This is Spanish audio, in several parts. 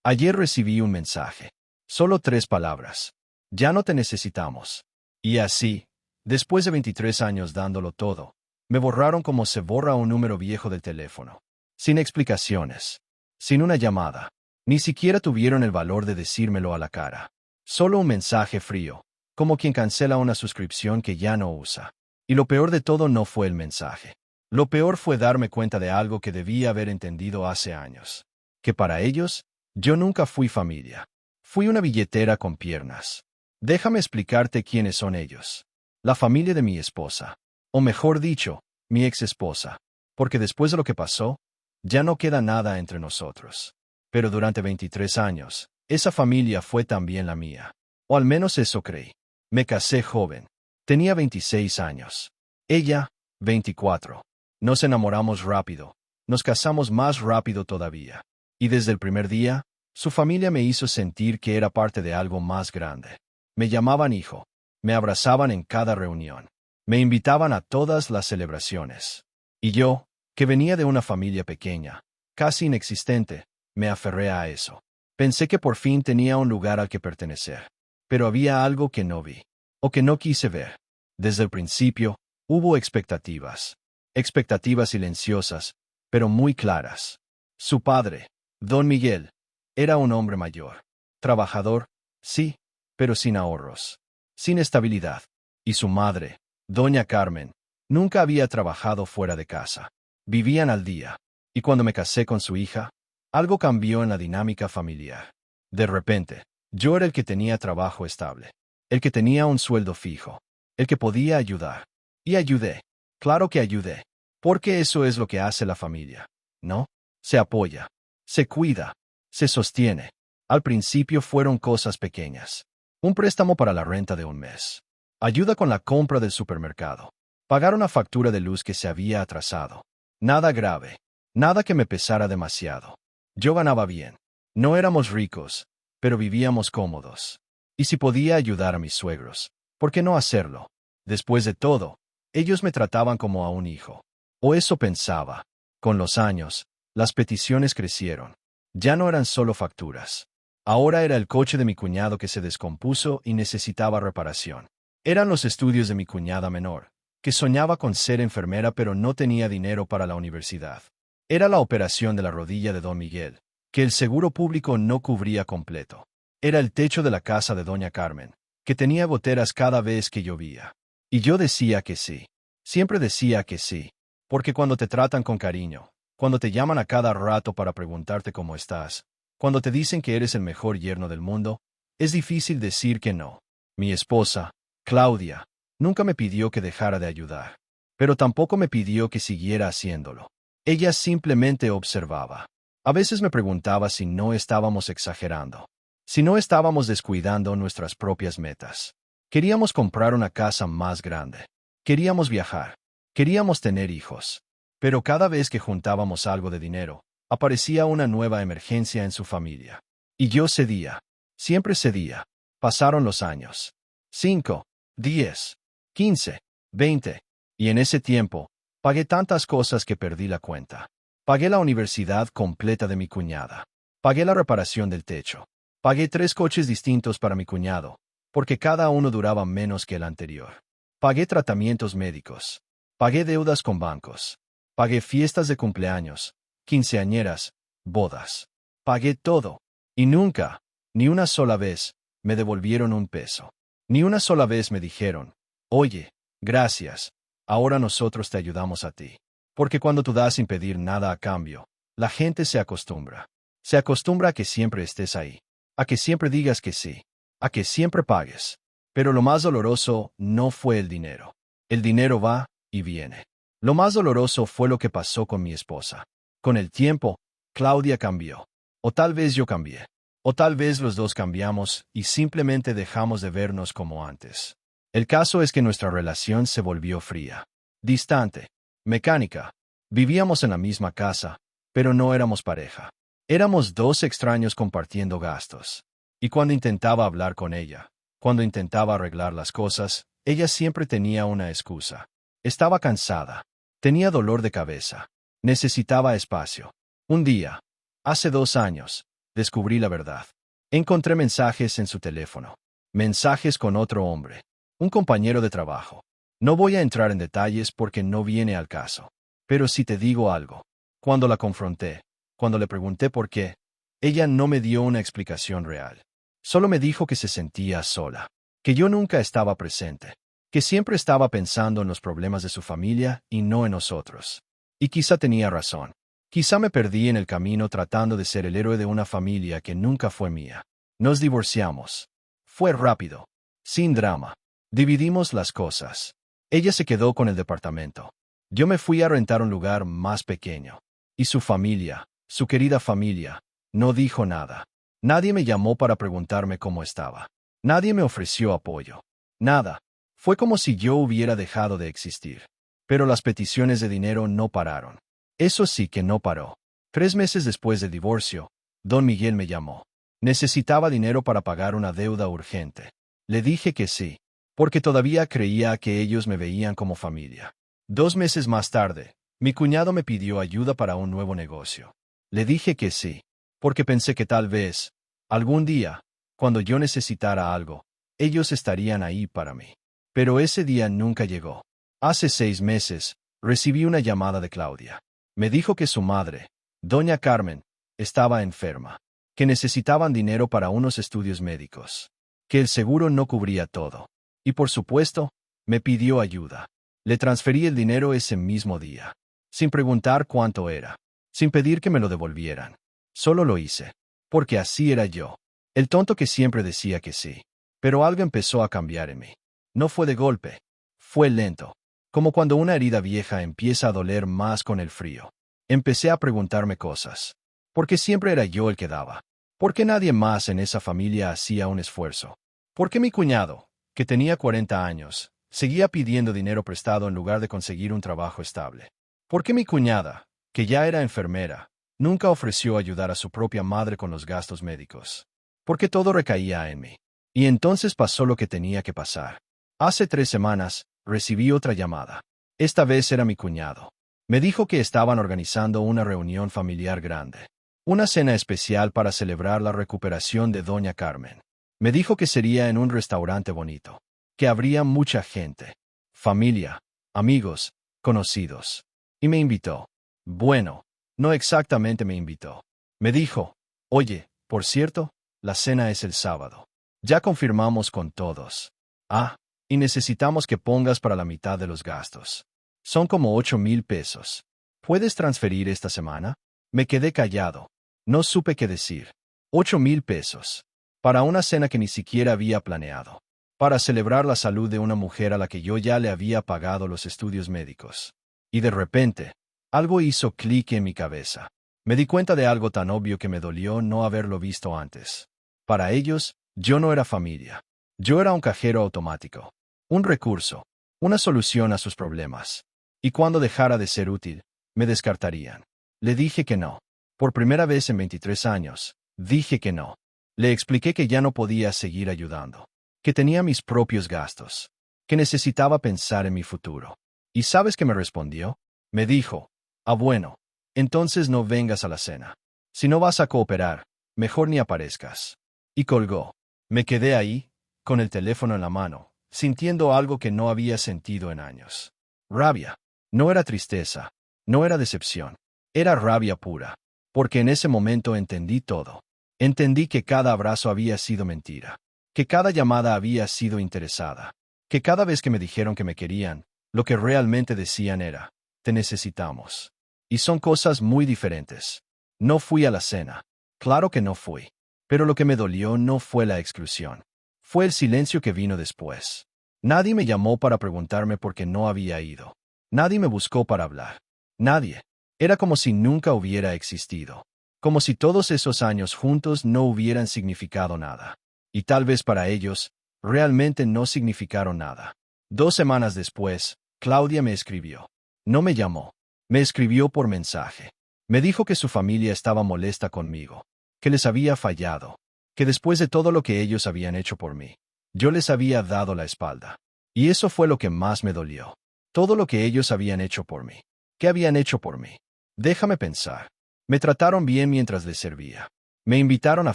Ayer recibí un mensaje. Solo 3 palabras. Ya no te necesitamos. Y así, después de 23 años dándolo todo, me borraron como se borra un número viejo del teléfono. Sin explicaciones. Sin una llamada. Ni siquiera tuvieron el valor de decírmelo a la cara. Solo un mensaje frío, como quien cancela una suscripción que ya no usa. Y lo peor de todo no fue el mensaje. Lo peor fue darme cuenta de algo que debía haber entendido hace años. Que para ellos, yo nunca fui familia. Fui una billetera con piernas. Déjame explicarte quiénes son ellos. La familia de mi esposa. O mejor dicho, mi ex esposa. Porque después de lo que pasó, ya no queda nada entre nosotros. Pero durante 23 años, esa familia fue también la mía. O al menos eso creí. Me casé joven. Tenía 26 años. Ella, 24. Nos enamoramos rápido. Nos casamos más rápido todavía. Y desde el primer día, su familia me hizo sentir que era parte de algo más grande. Me llamaban hijo. Me abrazaban en cada reunión. Me invitaban a todas las celebraciones. Y yo, que venía de una familia pequeña, casi inexistente, me aferré a eso. Pensé que por fin tenía un lugar al que pertenecer. Pero había algo que no vi. O que no quise ver. Desde el principio, hubo expectativas. Expectativas silenciosas, pero muy claras. Su padre, Don Miguel, era un hombre mayor. Trabajador, sí, pero sin ahorros. Sin estabilidad. Y su madre, Doña Carmen, nunca había trabajado fuera de casa. Vivían al día. Y cuando me casé con su hija, algo cambió en la dinámica familiar. De repente, yo era el que tenía trabajo estable. El que tenía un sueldo fijo. El que podía ayudar. Y ayudé. Claro que ayudé. Porque eso es lo que hace la familia, ¿no? Se apoya. Se cuida. Se sostiene. Al principio fueron cosas pequeñas. Un préstamo para la renta de un mes. Ayuda con la compra del supermercado. Pagar una factura de luz que se había atrasado. Nada grave. Nada que me pesara demasiado. Yo ganaba bien. No éramos ricos, pero vivíamos cómodos. Y si podía ayudar a mis suegros, ¿por qué no hacerlo? Después de todo, ellos me trataban como a un hijo. O eso pensaba. Con los años, las peticiones crecieron. Ya no eran solo facturas. Ahora era el coche de mi cuñado que se descompuso y necesitaba reparación. Eran los estudios de mi cuñada menor, que soñaba con ser enfermera pero no tenía dinero para la universidad. Era la operación de la rodilla de Don Miguel, que el seguro público no cubría completo. Era el techo de la casa de Doña Carmen, que tenía goteras cada vez que llovía. Y yo decía que sí. Siempre decía que sí. Porque cuando te tratan con cariño, cuando te llaman a cada rato para preguntarte cómo estás, cuando te dicen que eres el mejor yerno del mundo, es difícil decir que no. Mi esposa, Claudia, nunca me pidió que dejara de ayudar. Pero tampoco me pidió que siguiera haciéndolo. Ella simplemente observaba. A veces me preguntaba si no estábamos exagerando. Si no estábamos descuidando nuestras propias metas. Queríamos comprar una casa más grande. Queríamos viajar. Queríamos tener hijos. Pero cada vez que juntábamos algo de dinero, aparecía una nueva emergencia en su familia. Y yo cedía. Siempre cedía. Pasaron los años. 5, 10, 15, 20. Y en ese tiempo, pagué tantas cosas que perdí la cuenta. Pagué la universidad completa de mi cuñada. Pagué la reparación del techo. Pagué 3 coches distintos para mi cuñado, porque cada uno duraba menos que el anterior. Pagué tratamientos médicos. Pagué deudas con bancos. Pagué fiestas de cumpleaños, quinceañeras, bodas. Pagué todo. Y nunca, ni una sola vez, me devolvieron un peso. Ni una sola vez me dijeron, oye, gracias, ahora nosotros te ayudamos a ti. Porque cuando tú das sin pedir nada a cambio, la gente se acostumbra. Se acostumbra a que siempre estés ahí. A que siempre digas que sí. A que siempre pagues. Pero lo más doloroso no fue el dinero. El dinero va y viene. Lo más doloroso fue lo que pasó con mi esposa. Con el tiempo, Claudia cambió. O tal vez yo cambié. O tal vez los dos cambiamos y simplemente dejamos de vernos como antes. El caso es que nuestra relación se volvió fría. Distante. Mecánica. Vivíamos en la misma casa, pero no éramos pareja. Éramos 2 extraños compartiendo gastos. Y cuando intentaba hablar con ella, cuando intentaba arreglar las cosas, ella siempre tenía una excusa. Estaba cansada. Tenía dolor de cabeza. Necesitaba espacio. Un día, hace 2 años, descubrí la verdad. Encontré mensajes en su teléfono. Mensajes con otro hombre. Un compañero de trabajo. No voy a entrar en detalles porque no viene al caso. Pero si te digo algo. Cuando la confronté, cuando le pregunté por qué, ella no me dio una explicación real. Solo me dijo que se sentía sola, que yo nunca estaba presente, que siempre estaba pensando en los problemas de su familia y no en nosotros. Y quizá tenía razón. Quizá me perdí en el camino tratando de ser el héroe de una familia que nunca fue mía. Nos divorciamos. Fue rápido, sin drama. Dividimos las cosas. Ella se quedó con el departamento. Yo me fui a rentar un lugar más pequeño. Y su familia, su querida familia, no dijo nada. Nadie me llamó para preguntarme cómo estaba. Nadie me ofreció apoyo. Nada. Fue como si yo hubiera dejado de existir. Pero las peticiones de dinero no pararon. Eso sí que no paró. 3 meses después del divorcio, don Miguel me llamó. Necesitaba dinero para pagar una deuda urgente. Le dije que sí, porque todavía creía que ellos me veían como familia. 2 meses más tarde, mi cuñado me pidió ayuda para un nuevo negocio. Le dije que sí, porque pensé que tal vez, algún día, cuando yo necesitara algo, ellos estarían ahí para mí. Pero ese día nunca llegó. Hace 6 meses, recibí una llamada de Claudia. Me dijo que su madre, doña Carmen, estaba enferma, que necesitaban dinero para unos estudios médicos, que el seguro no cubría todo. Y por supuesto, me pidió ayuda. Le transferí el dinero ese mismo día, sin preguntar cuánto era, sin pedir que me lo devolvieran. Solo lo hice, porque así era yo, el tonto que siempre decía que sí. Pero algo empezó a cambiar en mí. No fue de golpe, fue lento, como cuando una herida vieja empieza a doler más con el frío. Empecé a preguntarme cosas. ¿Por qué siempre era yo el que daba? ¿Por qué nadie más en esa familia hacía un esfuerzo? ¿Por qué mi cuñado, que tenía 40 años, seguía pidiendo dinero prestado en lugar de conseguir un trabajo estable? ¿Por qué mi cuñada, que ya era enfermera, nunca ofreció ayudar a su propia madre con los gastos médicos? ¿Por qué todo recaía en mí? Y entonces pasó lo que tenía que pasar. Hace 3 semanas, recibí otra llamada. Esta vez era mi cuñado. Me dijo que estaban organizando una reunión familiar grande. Una cena especial para celebrar la recuperación de doña Carmen. Me dijo que sería en un restaurante bonito. Que habría mucha gente. Familia, amigos, conocidos. Y me invitó. Bueno, no exactamente me invitó. Me dijo, oye, por cierto, la cena es el sábado. Ya confirmamos con todos. Ah, y necesitamos que pongas para la mitad de los gastos. Son como 8,000 pesos. ¿Puedes transferir esta semana? Me quedé callado. No supe qué decir. 8,000 pesos. Para una cena que ni siquiera había planeado. Para celebrar la salud de una mujer a la que yo ya le había pagado los estudios médicos. Y de repente, algo hizo clic en mi cabeza. Me di cuenta de algo tan obvio que me dolió no haberlo visto antes. Para ellos, yo no era familia. Yo era un cajero automático. Un recurso. Una solución a sus problemas. Y cuando dejara de ser útil, me descartarían. Le dije que no. Por primera vez en 23 años, dije que no. Le expliqué que ya no podía seguir ayudando. Que tenía mis propios gastos. Que necesitaba pensar en mi futuro. ¿Y sabes qué me respondió? Me dijo, bueno, entonces no vengas a la cena. Si no vas a cooperar, mejor ni aparezcas. Y colgó. Me quedé ahí, con el teléfono en la mano, sintiendo algo que no había sentido en años. Rabia. No era tristeza. No era decepción. Era rabia pura. Porque en ese momento entendí todo. Entendí que cada abrazo había sido mentira. Que cada llamada había sido interesada. Que cada vez que me dijeron que me querían, lo que realmente decían era, te necesitamos. Y son cosas muy diferentes. No fui a la cena. Claro que no fui. Pero lo que me dolió no fue la exclusión. Fue el silencio que vino después. Nadie me llamó para preguntarme por qué no había ido. Nadie me buscó para hablar. Nadie. Era como si nunca hubiera existido. Como si todos esos años juntos no hubieran significado nada. Y tal vez para ellos, realmente no significaron nada. 2 semanas después, Claudia me escribió. No me llamó. Me escribió por mensaje. Me dijo que su familia estaba molesta conmigo. Que les había fallado. Que después de todo lo que ellos habían hecho por mí, yo les había dado la espalda. Y eso fue lo que más me dolió. Todo lo que ellos habían hecho por mí. ¿Qué habían hecho por mí? Déjame pensar. Me trataron bien mientras les servía. Me invitaron a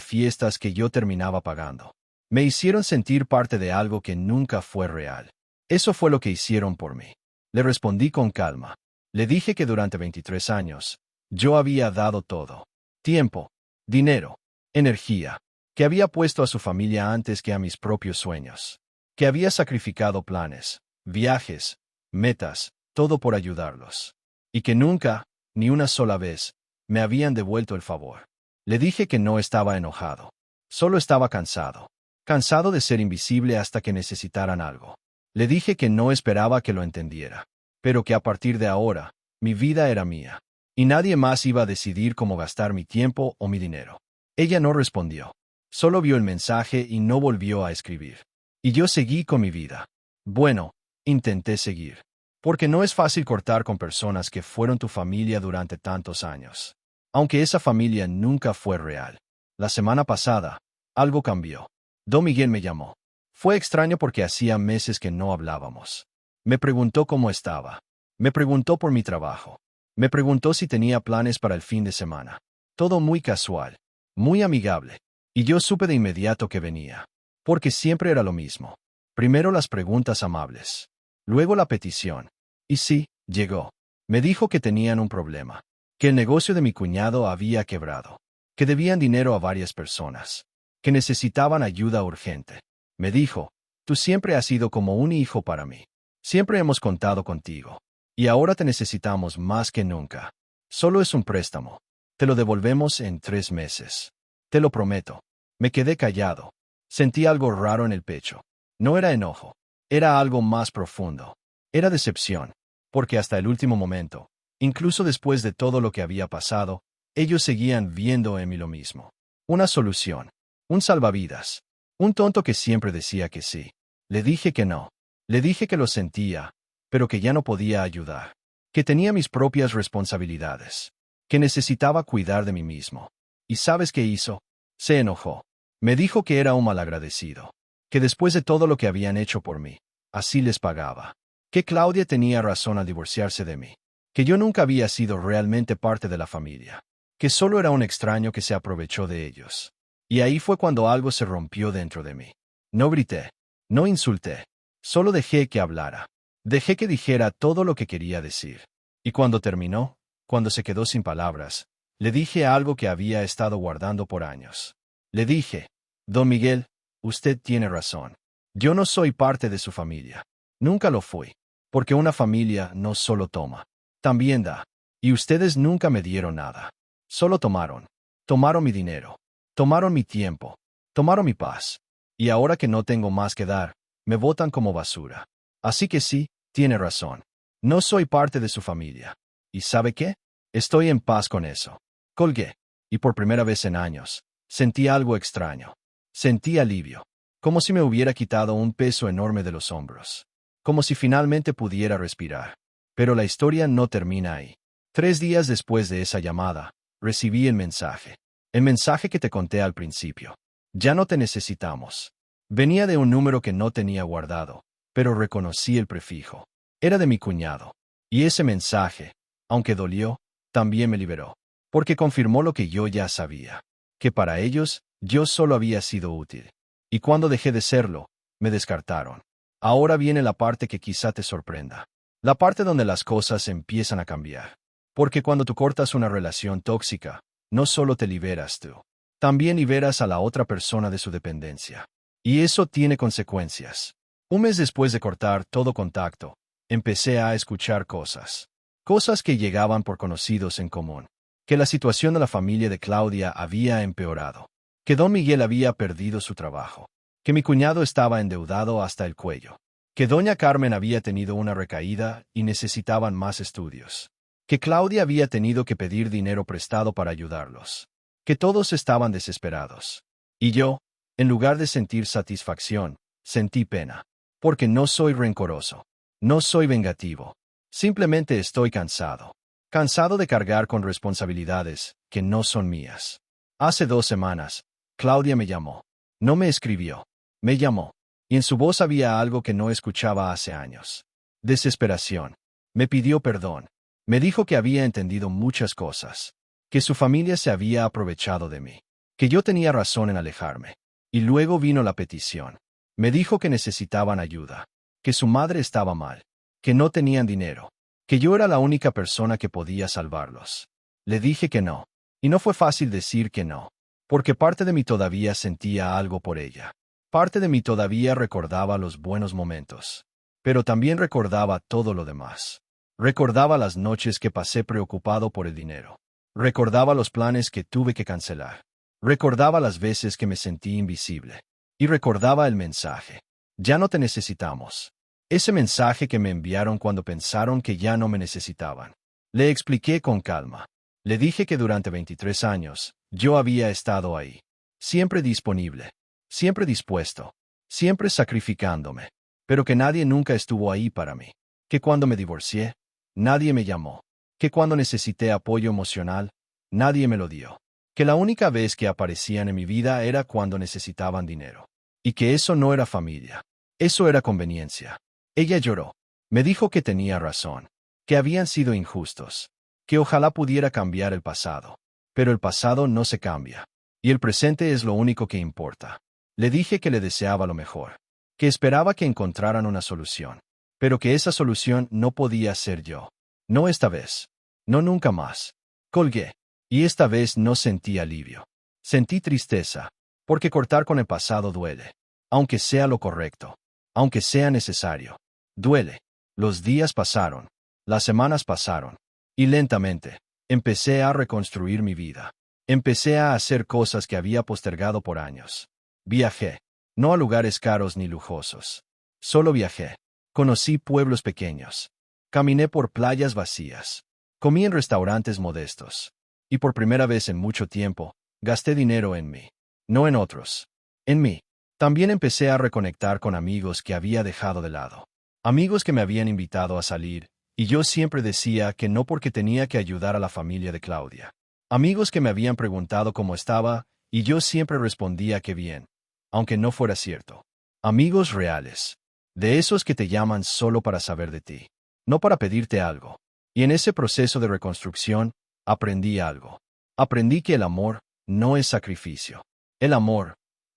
fiestas que yo terminaba pagando. Me hicieron sentir parte de algo que nunca fue real. Eso fue lo que hicieron por mí. Le respondí con calma. Le dije que durante 23 años, yo había dado todo. Tiempo, dinero, energía. Que había puesto a su familia antes que a mis propios sueños. Que había sacrificado planes, viajes, metas, todo por ayudarlos. Y que nunca, ni una sola vez, me habían devuelto el favor. Le dije que no estaba enojado. Solo estaba cansado. Cansado de ser invisible hasta que necesitaran algo. Le dije que no esperaba que lo entendiera. Pero que a partir de ahora, mi vida era mía. Y nadie más iba a decidir cómo gastar mi tiempo o mi dinero. Ella no respondió. Solo vio el mensaje y no volvió a escribir. Y yo seguí con mi vida. Bueno, intenté seguir. Porque no es fácil cortar con personas que fueron tu familia durante tantos años. Aunque esa familia nunca fue real. La semana pasada, algo cambió. Don Miguel me llamó. Fue extraño porque hacía meses que no hablábamos. Me preguntó cómo estaba. Me preguntó por mi trabajo. Me preguntó si tenía planes para el fin de semana. Todo muy casual, muy amigable. Y yo supe de inmediato que venía. Porque siempre era lo mismo. Primero las preguntas amables. Luego la petición. Y sí, llegó. Me dijo que tenían un problema. Que el negocio de mi cuñado había quebrado. Que debían dinero a varias personas. Que necesitaban ayuda urgente. Me dijo, tú siempre has sido como un hijo para mí. Siempre hemos contado contigo. Y ahora te necesitamos más que nunca. Solo es un préstamo. Te lo devolvemos en 3 meses. Te lo prometo. Me quedé callado. Sentí algo raro en el pecho. No era enojo. Era algo más profundo. Era decepción. Porque hasta el último momento, incluso después de todo lo que había pasado, ellos seguían viendo en mí lo mismo. Una solución. Un salvavidas. Un tonto que siempre decía que sí. Le dije que no. Le dije que lo sentía, pero que ya no podía ayudar. Que tenía mis propias responsabilidades. Que necesitaba cuidar de mí mismo. ¿Y sabes qué hizo? Se enojó. Me dijo que era un malagradecido. Que después de todo lo que habían hecho por mí, así les pagaba. Que Claudia tenía razón al divorciarse de mí. Que yo nunca había sido realmente parte de la familia. Que solo era un extraño que se aprovechó de ellos. Y ahí fue cuando algo se rompió dentro de mí. No grité. No insulté. Solo dejé que hablara. Dejé que dijera todo lo que quería decir. Y cuando terminó, cuando se quedó sin palabras, le dije algo que había estado guardando por años. Le dije, Don Miguel, usted tiene razón. Yo no soy parte de su familia. Nunca lo fui. Porque una familia no solo toma, también da. Y ustedes nunca me dieron nada. Solo tomaron. Tomaron mi dinero. Tomaron mi tiempo. Tomaron mi paz. Y ahora que no tengo más que dar, me botan como basura. Así que sí, tiene razón. No soy parte de su familia. ¿Y sabe qué? Estoy en paz con eso. Colgué. Y por primera vez en años, sentí algo extraño. Sentí alivio. Como si me hubiera quitado un peso enorme de los hombros. Como si finalmente pudiera respirar. Pero la historia no termina ahí. 3 días después de esa llamada, recibí el mensaje. El mensaje que te conté al principio. Ya no te necesitamos. Venía de un número que no tenía guardado, pero reconocí el prefijo. Era de mi cuñado. Y ese mensaje, aunque dolió, también me liberó. Porque confirmó lo que yo ya sabía. Que para ellos, yo solo había sido útil. Y cuando dejé de serlo, me descartaron. Ahora viene la parte que quizá te sorprenda. La parte donde las cosas empiezan a cambiar. Porque cuando tú cortas una relación tóxica, no solo te liberas tú, también liberas a la otra persona de su dependencia. Y eso tiene consecuencias. Un mes después de cortar todo contacto, empecé a escuchar cosas. Cosas que llegaban por conocidos en común. Que la situación de la familia de Claudia había empeorado. Que don Miguel había perdido su trabajo. Que mi cuñado estaba endeudado hasta el cuello. Que doña Carmen había tenido una recaída y necesitaban más estudios. Que Claudia había tenido que pedir dinero prestado para ayudarlos. Que todos estaban desesperados. Y yo, en lugar de sentir satisfacción, sentí pena. Porque no soy rencoroso. No soy vengativo. Simplemente estoy cansado. Cansado de cargar con responsabilidades que no son mías. Hace 2 semanas, Claudia me llamó. No me escribió. Me llamó. Y en su voz había algo que no escuchaba hace años. Desesperación. Me pidió perdón. Me dijo que había entendido muchas cosas. Que su familia se había aprovechado de mí. que yo tenía razón en alejarme. Y luego vino la petición. Me dijo que necesitaban ayuda, que su madre estaba mal, que no tenían dinero, que yo era la única persona que podía salvarlos. Le dije que no. Y no fue fácil decir que no, porque parte de mí todavía sentía algo por ella. Parte de mí todavía recordaba los buenos momentos. Pero también recordaba todo lo demás. Recordaba las noches que pasé preocupado por el dinero. Recordaba los planes que tuve que cancelar. Recordaba las veces que me sentí invisible. Y recordaba el mensaje. Ya no te necesitamos. Ese mensaje que me enviaron cuando pensaron que ya no me necesitaban. Le expliqué con calma. Le dije que durante 23 años, yo había estado ahí. Siempre disponible. Siempre dispuesto. Siempre sacrificándome. Pero que nadie nunca estuvo ahí para mí. Que cuando me divorcié, nadie me llamó. Que cuando necesité apoyo emocional, nadie me lo dio. Que la única vez que aparecían en mi vida era cuando necesitaban dinero. Y que eso no era familia. Eso era conveniencia. Ella lloró. Me dijo que tenía razón. Que habían sido injustos. Que ojalá pudiera cambiar el pasado. Pero el pasado no se cambia. Y el presente es lo único que importa. Le dije que le deseaba lo mejor. Que esperaba que encontraran una solución. Pero que esa solución no podía ser yo. No esta vez. No nunca más. Colgué. Y esta vez no sentí alivio. Sentí tristeza. Porque cortar con el pasado duele. Aunque sea lo correcto. Aunque sea necesario. Duele. Los días pasaron. Las semanas pasaron. Y lentamente, empecé a reconstruir mi vida. Empecé a hacer cosas que había postergado por años. Viajé. No a lugares caros ni lujosos. Solo viajé. Conocí pueblos pequeños. Caminé por playas vacías. Comí en restaurantes modestos. Y por primera vez en mucho tiempo, gasté dinero en mí. No en otros. En mí. También empecé a reconectar con amigos que había dejado de lado. Amigos que me habían invitado a salir, y yo siempre decía que no porque tenía que ayudar a la familia de Claudia. Amigos que me habían preguntado cómo estaba, y yo siempre respondía que bien, aunque no fuera cierto. Amigos reales. De esos que te llaman solo para saber de ti, no para pedirte algo. Y en ese proceso de reconstrucción, aprendí algo. Aprendí que el amor no es sacrificio. El amor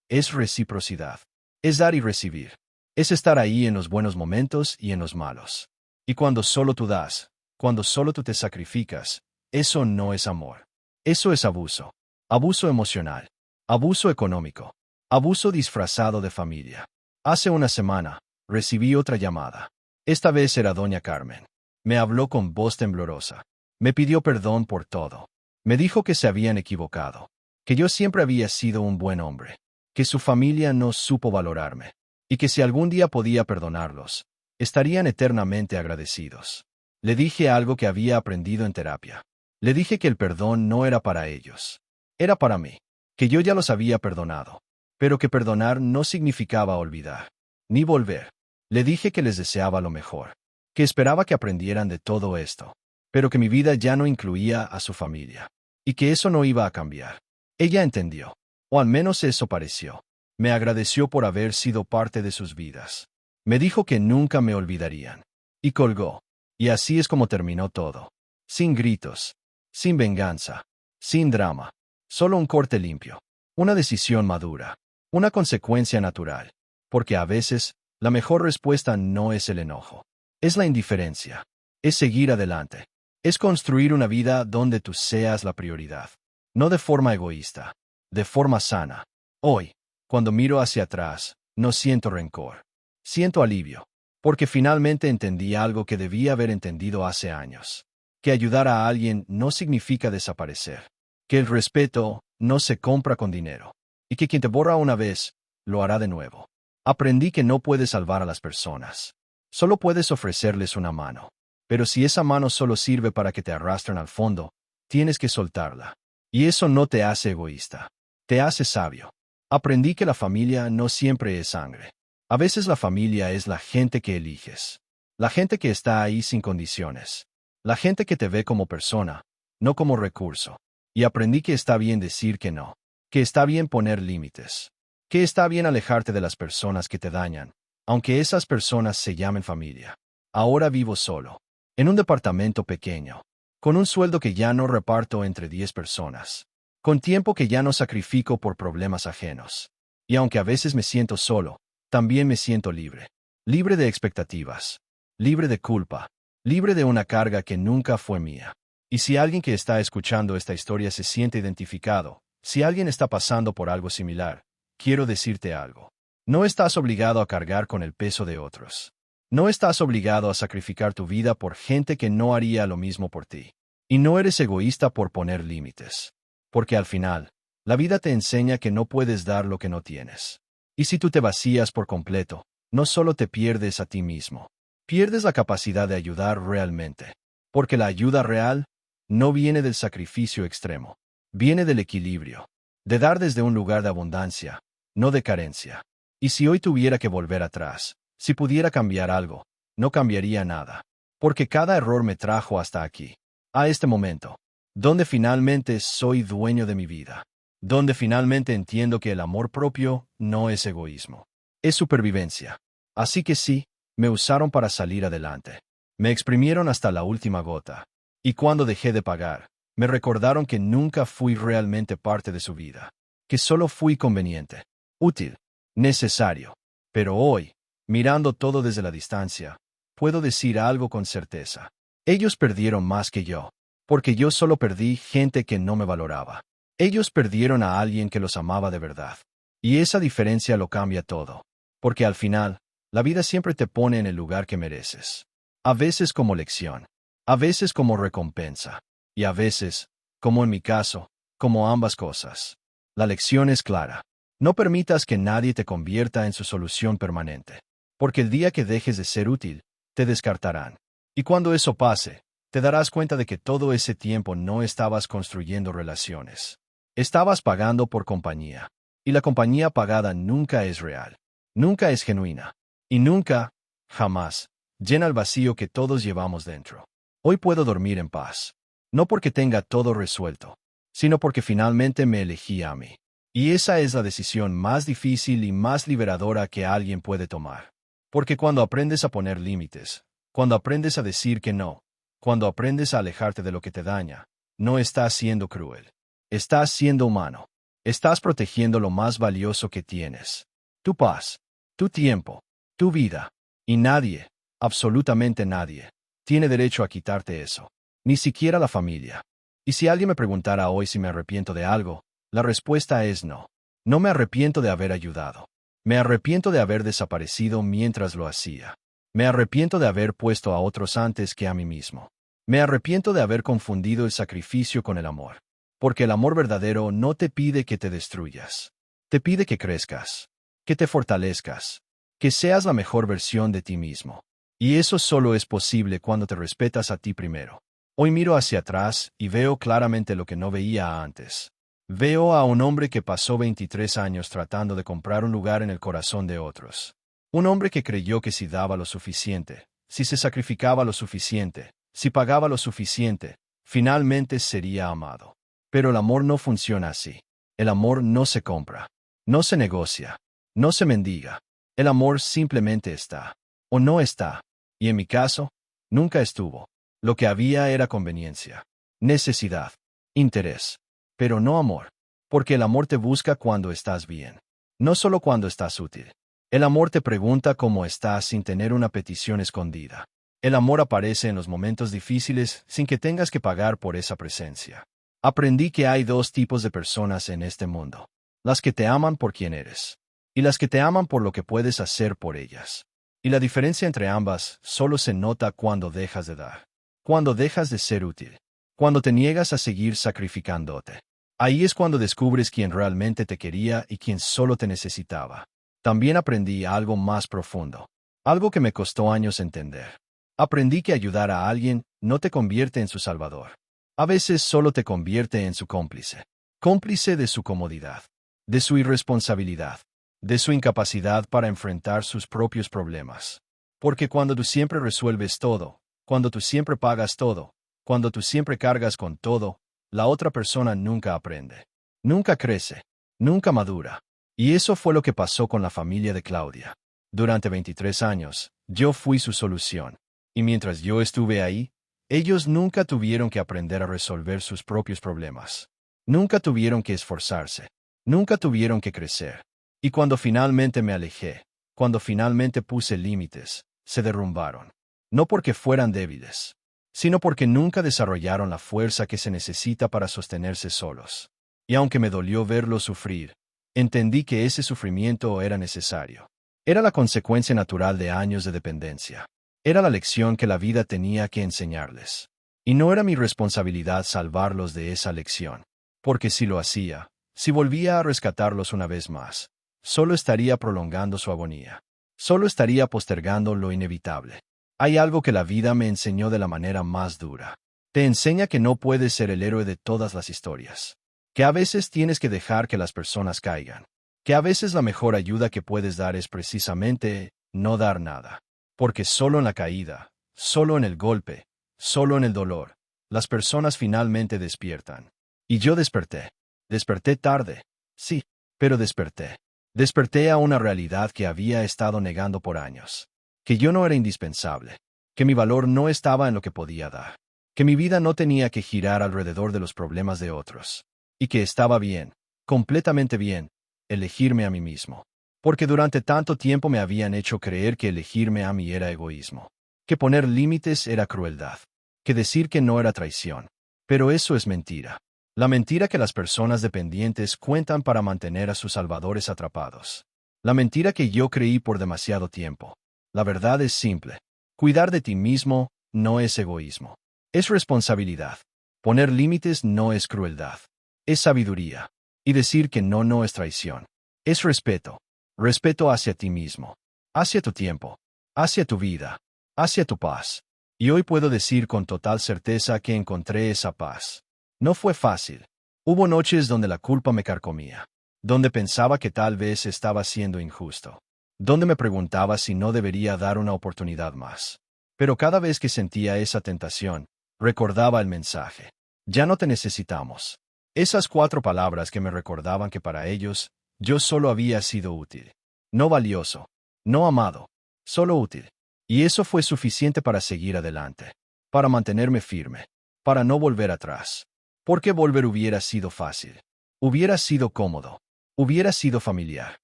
es reciprocidad. Es dar y recibir. Es estar ahí en los buenos momentos y en los malos. Y cuando solo tú das, cuando solo tú te sacrificas, eso no es amor. Eso es abuso. Abuso emocional. Abuso económico. Abuso disfrazado de familia. Hace una semana, recibí otra llamada. Esta vez era doña Carmen. Me habló con voz temblorosa. Me pidió perdón por todo. Me dijo que se habían equivocado. Que yo siempre había sido un buen hombre. Que su familia no supo valorarme. Y que si algún día podía perdonarlos, estarían eternamente agradecidos. Le dije algo que había aprendido en terapia. Le dije que el perdón no era para ellos. Era para mí. Que yo ya los había perdonado. Pero que perdonar no significaba olvidar. Ni volver. Le dije que les deseaba lo mejor. Que esperaba que aprendieran de todo esto. Pero que mi vida ya no incluía a su familia. Y que eso no iba a cambiar. Ella entendió. O al menos eso pareció. Me agradeció por haber sido parte de sus vidas. Me dijo que nunca me olvidarían. Y colgó. Y así es como terminó todo. Sin gritos. Sin venganza. Sin drama. Solo un corte limpio. Una decisión madura. Una consecuencia natural. Porque a veces, la mejor respuesta no es el enojo. Es la indiferencia. Es seguir adelante. Es construir una vida donde tú seas la prioridad. No de forma egoísta. De forma sana. Hoy, cuando miro hacia atrás, no siento rencor. Siento alivio. Porque finalmente entendí algo que debía haber entendido hace años. Que ayudar a alguien no significa desaparecer. Que el respeto no se compra con dinero. Y que quien te borra una vez, lo hará de nuevo. Aprendí que no puedes salvar a las personas. Solo puedes ofrecerles una mano. Pero si esa mano solo sirve para que te arrastren al fondo, tienes que soltarla. Y eso no te hace egoísta. Te hace sabio. Aprendí que la familia no siempre es sangre. A veces la familia es la gente que eliges. La gente que está ahí sin condiciones. La gente que te ve como persona, no como recurso. Y aprendí que está bien decir que no. Que está bien poner límites. Que está bien alejarte de las personas que te dañan, aunque esas personas se llamen familia. Ahora vivo solo. En un departamento pequeño. Con un sueldo que ya no reparto entre 10 personas. Con tiempo que ya no sacrifico por problemas ajenos. Y aunque a veces me siento solo, también me siento libre. Libre de expectativas. Libre de culpa. Libre de una carga que nunca fue mía. Y si alguien que está escuchando esta historia se siente identificado, si alguien está pasando por algo similar, quiero decirte algo. No estás obligado a cargar con el peso de otros. No estás obligado a sacrificar tu vida por gente que no haría lo mismo por ti. Y no eres egoísta por poner límites. Porque al final, la vida te enseña que no puedes dar lo que no tienes. Y si tú te vacías por completo, no solo te pierdes a ti mismo, pierdes la capacidad de ayudar realmente. Porque la ayuda real no viene del sacrificio extremo, viene del equilibrio, de dar desde un lugar de abundancia, no de carencia. Y si hoy tuviera que volver atrás, si pudiera cambiar algo, no cambiaría nada. Porque cada error me trajo hasta aquí, a este momento, donde finalmente soy dueño de mi vida, donde finalmente entiendo que el amor propio no es egoísmo, es supervivencia. Así que sí, me usaron para salir adelante. Me exprimieron hasta la última gota. Y cuando dejé de pagar, me recordaron que nunca fui realmente parte de su vida, que solo fui conveniente, útil, necesario. Pero hoy, mirando todo desde la distancia, puedo decir algo con certeza. Ellos perdieron más que yo. Porque yo solo perdí gente que no me valoraba. Ellos perdieron a alguien que los amaba de verdad. Y esa diferencia lo cambia todo. Porque al final, la vida siempre te pone en el lugar que mereces. A veces como lección. A veces como recompensa. Y a veces, como en mi caso, como ambas cosas. La lección es clara. No permitas que nadie te convierta en su solución permanente. Porque el día que dejes de ser útil, te descartarán. Y cuando eso pase, te darás cuenta de que todo ese tiempo no estabas construyendo relaciones. Estabas pagando por compañía. Y la compañía pagada nunca es real. Nunca es genuina. Y nunca, jamás, llena el vacío que todos llevamos dentro. Hoy puedo dormir en paz. No porque tenga todo resuelto, sino porque finalmente me elegí a mí. Y esa es la decisión más difícil y más liberadora que alguien puede tomar. Porque cuando aprendes a poner límites, cuando aprendes a decir que no, cuando aprendes a alejarte de lo que te daña, no estás siendo cruel. Estás siendo humano. Estás protegiendo lo más valioso que tienes. Tu paz, tu tiempo, tu vida. Y nadie, absolutamente nadie, tiene derecho a quitarte eso. Ni siquiera la familia. Y si alguien me preguntara hoy si me arrepiento de algo, la respuesta es no. No me arrepiento de haber ayudado. Me arrepiento de haber desaparecido mientras lo hacía. Me arrepiento de haber puesto a otros antes que a mí mismo. Me arrepiento de haber confundido el sacrificio con el amor. Porque el amor verdadero no te pide que te destruyas. Te pide que crezcas, que te fortalezcas, que seas la mejor versión de ti mismo. Y eso solo es posible cuando te respetas a ti primero. Hoy miro hacia atrás y veo claramente lo que no veía antes. Veo a un hombre que pasó 23 años tratando de comprar un lugar en el corazón de otros. Un hombre que creyó que si daba lo suficiente, si se sacrificaba lo suficiente, si pagaba lo suficiente, finalmente sería amado. Pero el amor no funciona así. El amor no se compra, no se negocia, no se mendiga. El amor simplemente está, o no está, y en mi caso, nunca estuvo. Lo que había era conveniencia, necesidad, interés, pero no amor, porque el amor te busca cuando estás bien, no solo cuando estás útil. El amor te pregunta cómo estás sin tener una petición escondida. El amor aparece en los momentos difíciles sin que tengas que pagar por esa presencia. Aprendí que hay dos tipos de personas en este mundo. Las que te aman por quien eres, y las que te aman por lo que puedes hacer por ellas. Y la diferencia entre ambas solo se nota cuando dejas de dar, cuando dejas de ser útil, cuando te niegas a seguir sacrificándote. Ahí es cuando descubres quién realmente te quería y quién solo te necesitaba. También aprendí algo más profundo, algo que me costó años entender. Aprendí que ayudar a alguien no te convierte en su salvador. A veces solo te convierte en su cómplice. Cómplice de su comodidad, de su irresponsabilidad, de su incapacidad para enfrentar sus propios problemas. Porque cuando tú siempre resuelves todo, cuando tú siempre pagas todo, cuando tú siempre cargas con todo, la otra persona nunca aprende, nunca crece, nunca madura. Y eso fue lo que pasó con la familia de Claudia. Durante 23 años, yo fui su solución. Y mientras yo estuve ahí, ellos nunca tuvieron que aprender a resolver sus propios problemas. Nunca tuvieron que esforzarse. Nunca tuvieron que crecer. Y cuando finalmente me alejé, cuando finalmente puse límites, se derrumbaron. No porque fueran débiles, sino porque nunca desarrollaron la fuerza que se necesita para sostenerse solos. Y aunque me dolió verlos sufrir, entendí que ese sufrimiento era necesario. Era la consecuencia natural de años de dependencia. Era la lección que la vida tenía que enseñarles. Y no era mi responsabilidad salvarlos de esa lección. Porque si lo hacía, si volvía a rescatarlos una vez más, solo estaría prolongando su agonía. Solo estaría postergando lo inevitable. Hay algo que la vida me enseñó de la manera más dura. Te enseña que no puedes ser el héroe de todas las historias. Que a veces tienes que dejar que las personas caigan. Que a veces la mejor ayuda que puedes dar es precisamente no dar nada. Porque solo en la caída, solo en el golpe, solo en el dolor, las personas finalmente despiertan. Y yo desperté. Desperté tarde. Sí, pero desperté. Desperté a una realidad que había estado negando por años. Que yo no era indispensable. Que mi valor no estaba en lo que podía dar. Que mi vida no tenía que girar alrededor de los problemas de otros. Y que estaba bien, completamente bien, elegirme a mí mismo. Porque durante tanto tiempo me habían hecho creer que elegirme a mí era egoísmo. Que poner límites era crueldad. Que decir que no era traición. Pero eso es mentira. La mentira que las personas dependientes cuentan para mantener a sus salvadores atrapados. La mentira que yo creí por demasiado tiempo. La verdad es simple. Cuidar de ti mismo no es egoísmo. Es responsabilidad. Poner límites no es crueldad. Es sabiduría. Y decir que no es traición. Es respeto. Respeto hacia ti mismo. Hacia tu tiempo. Hacia tu vida. Hacia tu paz. Y hoy puedo decir con total certeza que encontré esa paz. No fue fácil. Hubo noches donde la culpa me carcomía. Donde pensaba que tal vez estaba siendo injusto. Donde me preguntaba si no debería dar una oportunidad más. Pero cada vez que sentía esa tentación, recordaba el mensaje. Ya no te necesitamos. Esas 4 palabras que me recordaban que para ellos, yo solo había sido útil. No valioso. No amado. Solo útil. Y eso fue suficiente para seguir adelante. Para mantenerme firme. Para no volver atrás. Porque volver hubiera sido fácil. Hubiera sido cómodo. Hubiera sido familiar.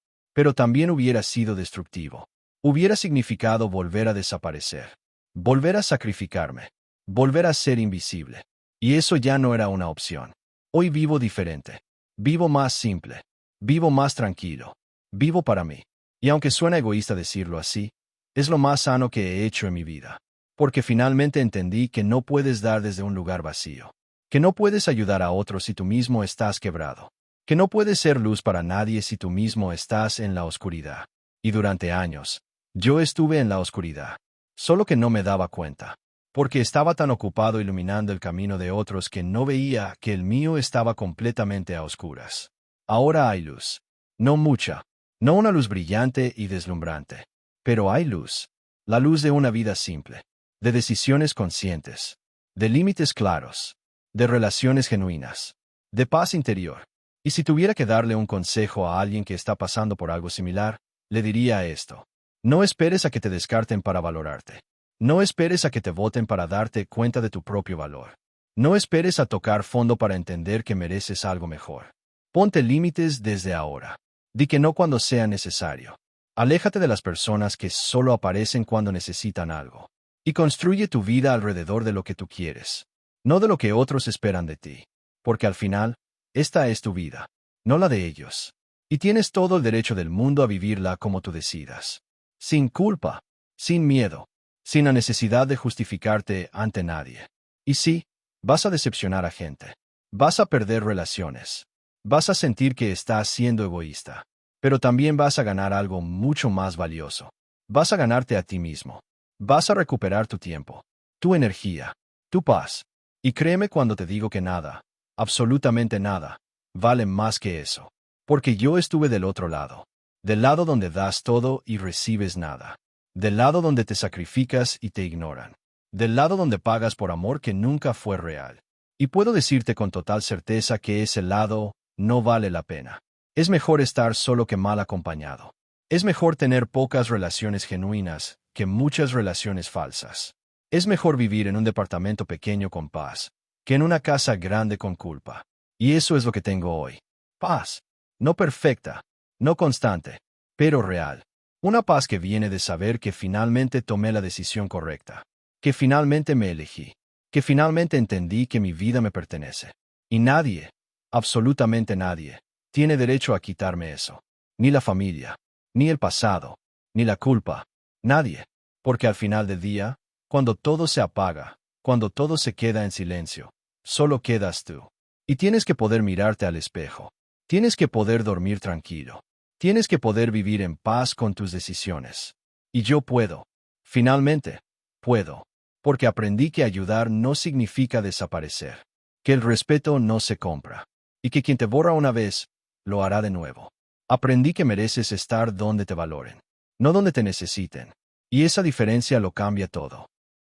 Pero también hubiera sido destructivo. Hubiera significado volver a desaparecer. Volver a sacrificarme. Volver a ser invisible. Y eso ya no era una opción. Hoy vivo diferente. Vivo más simple. Vivo más tranquilo. Vivo para mí. Y aunque suena egoísta decirlo así, es lo más sano que he hecho en mi vida. Porque finalmente entendí que no puedes dar desde un lugar vacío. Que no puedes ayudar a otros si tú mismo estás quebrado. Que no puedes ser luz para nadie si tú mismo estás en la oscuridad. Y durante años, yo estuve en la oscuridad. Solo que no me daba cuenta. Porque estaba tan ocupado iluminando el camino de otros que no veía que el mío estaba completamente a oscuras. Ahora hay luz. No mucha. No una luz brillante y deslumbrante. Pero hay luz. La luz de una vida simple. De decisiones conscientes. De límites claros. De relaciones genuinas. De paz interior. Y si tuviera que darle un consejo a alguien que está pasando por algo similar, le diría esto. No esperes a que te descarten para valorarte. No esperes a que te voten para darte cuenta de tu propio valor. No esperes a tocar fondo para entender que mereces algo mejor. Ponte límites desde ahora. Di que no cuando sea necesario. Aléjate de las personas que solo aparecen cuando necesitan algo. Y construye tu vida alrededor de lo que tú quieres. No de lo que otros esperan de ti. Porque al final, esta es tu vida, no la de ellos. Y tienes todo el derecho del mundo a vivirla como tú decidas. Sin culpa, sin miedo, sin la necesidad de justificarte ante nadie. Y sí, vas a decepcionar a gente. Vas a perder relaciones. Vas a sentir que estás siendo egoísta. Pero también vas a ganar algo mucho más valioso. Vas a ganarte a ti mismo. Vas a recuperar tu tiempo, tu energía, tu paz. Y créeme cuando te digo que nada, absolutamente nada, vale más que eso. Porque yo estuve del otro lado. Del lado donde das todo y recibes nada. Del lado donde te sacrificas y te ignoran. Del lado donde pagas por amor que nunca fue real. Y puedo decirte con total certeza que ese lado no vale la pena. Es mejor estar solo que mal acompañado. Es mejor tener pocas relaciones genuinas que muchas relaciones falsas. Es mejor vivir en un departamento pequeño con paz que en una casa grande con culpa. Y eso es lo que tengo hoy. Paz. No perfecta, no constante, pero real. Una paz que viene de saber que finalmente tomé la decisión correcta, que finalmente me elegí, que finalmente entendí que mi vida me pertenece. Y nadie, absolutamente nadie, tiene derecho a quitarme eso. Ni la familia, ni el pasado, ni la culpa. Nadie. Porque al final del día, cuando todo se apaga, cuando todo se queda en silencio, solo quedas tú. Y tienes que poder mirarte al espejo. Tienes que poder dormir tranquilo. Tienes que poder vivir en paz con tus decisiones. Y yo puedo. Finalmente, puedo. Porque aprendí que ayudar no significa desaparecer. Que el respeto no se compra. Y que quien te borra una vez, lo hará de nuevo. Aprendí que mereces estar donde te valoren, no donde te necesiten. Y esa diferencia lo cambia todo.